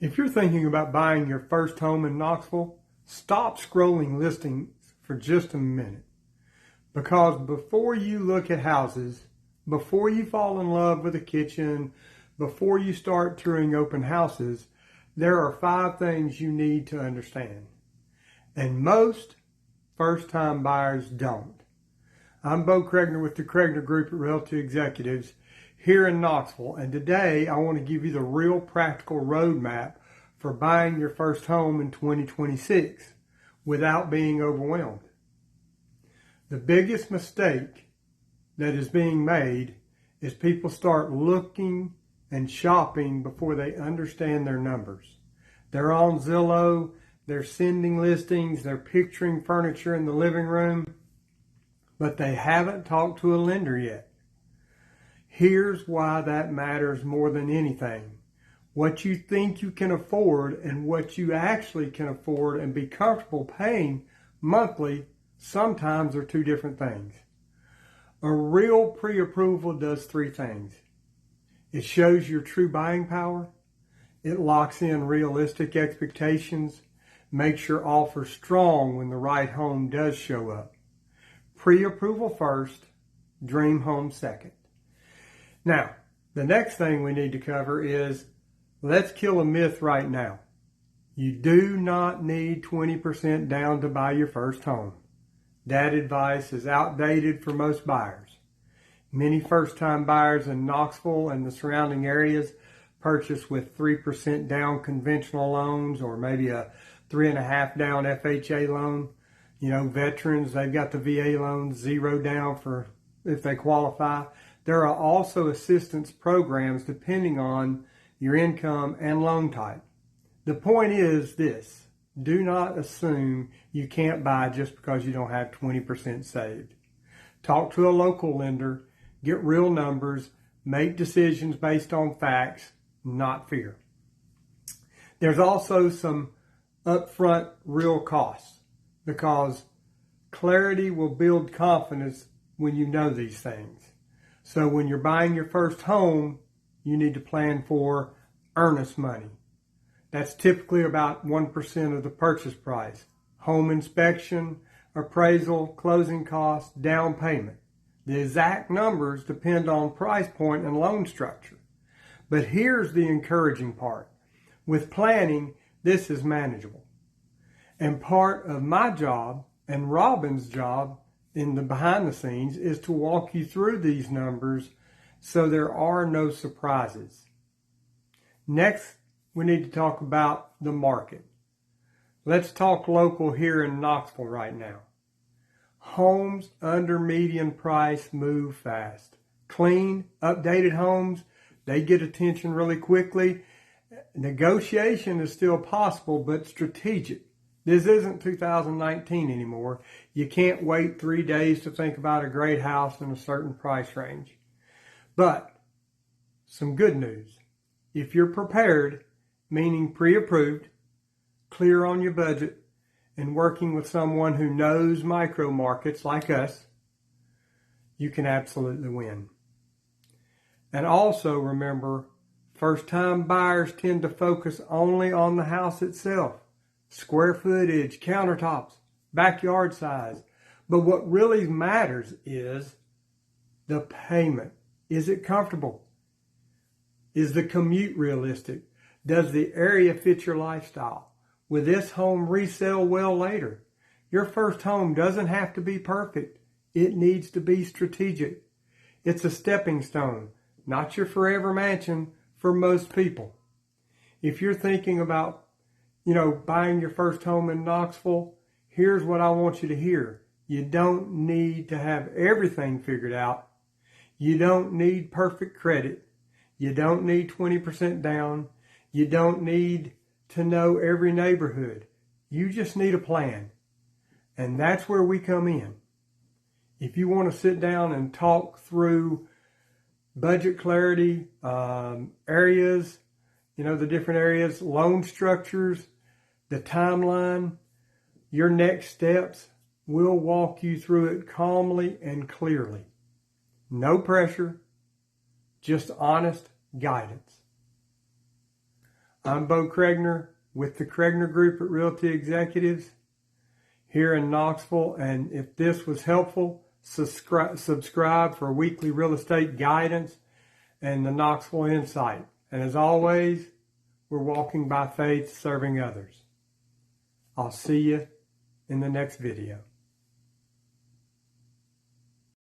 If you're thinking about buying your first home in Knoxville, stop scrolling listings for just a minute. Because before you look at houses, before you fall in love with a kitchen, before you start touring open houses, there are 5 things you need to understand. And most first-time buyers don't. I'm Bo Cregner with the Cregner Group at Realty Executives here in Knoxville, and today I want to give you the real practical roadmap for buying your first home in 2026 without being overwhelmed. The biggest mistake that is being made is people start looking and shopping before they understand their numbers. They're on Zillow, they're sending listings, they're picturing furniture in the living room, but they haven't talked to a lender yet. Here's why that matters more than anything. What you think you can afford and what you actually can afford and be comfortable paying monthly sometimes are 2 different things. A real pre-approval does 3 things. It shows your true buying power. It locks in realistic expectations, makes your offer strong when the right home does show up. Pre-approval first, dream home second. Now, the next thing we need to cover is, let's kill a myth right now. You do not need 20% down to buy your first home. That advice is outdated for most buyers. Many first-time buyers in Knoxville and the surrounding areas purchase with 3% down conventional loans or maybe a 3.5 down FHA loan. You know, veterans, they've got the VA loans, 0 down for if they qualify. There are also assistance programs depending on your income and loan type. The point is this: do not assume you can't buy just because you don't have 20% saved. Talk to a local lender, get real numbers, make decisions based on facts, not fear. There's also some upfront real costs because clarity will build confidence when you know these things. So when you're buying your first home, you need to plan for earnest money. That's typically about 1% of the purchase price. Home inspection, appraisal, closing costs, down payment. The exact numbers depend on price point and loan structure. But here's the encouraging part. With planning, this is manageable. And part of my job and Robin's job in the behind the scenes is to walk you through these numbers so there are no surprises. Next, we need to talk about the market. Let's talk local here in Knoxville right now. Homes under median price move fast. Clean, updated homes, they get attention really quickly. Negotiation is still possible, but strategic. This isn't 2019 anymore. You can't wait 3 days to think about a great house in a certain price range. But some good news. If you're prepared, meaning pre-approved, clear on your budget, and working with someone who knows micro markets like us, you can absolutely win. And also remember, first-time buyers tend to focus only on the house itself. Square footage, countertops, backyard size. But what really matters is the payment. Is it comfortable? Is the commute realistic? Does the area fit your lifestyle? Will this home resell well later? Your first home doesn't have to be perfect. It needs to be strategic. It's a stepping stone, not your forever mansion for most people. If you're thinking about buying your first home in Knoxville, here's what I want you to hear. You don't need to have everything figured out. You don't need perfect credit. You don't need 20% down. You don't need to know every neighborhood. You just need a plan. And that's where we come in. If you want to sit down and talk through budget clarity, areas, the different areas, loan structures, the timeline, your next steps, we'll walk you through it calmly and clearly. No pressure, just honest guidance. I'm Bo Cregner with the Cregner Group at Realty Executives here in Knoxville. And if this was helpful, subscribe for weekly real estate guidance and the Knoxville Insight. And as always, we're walking by faith, serving others. I'll see you in the next video.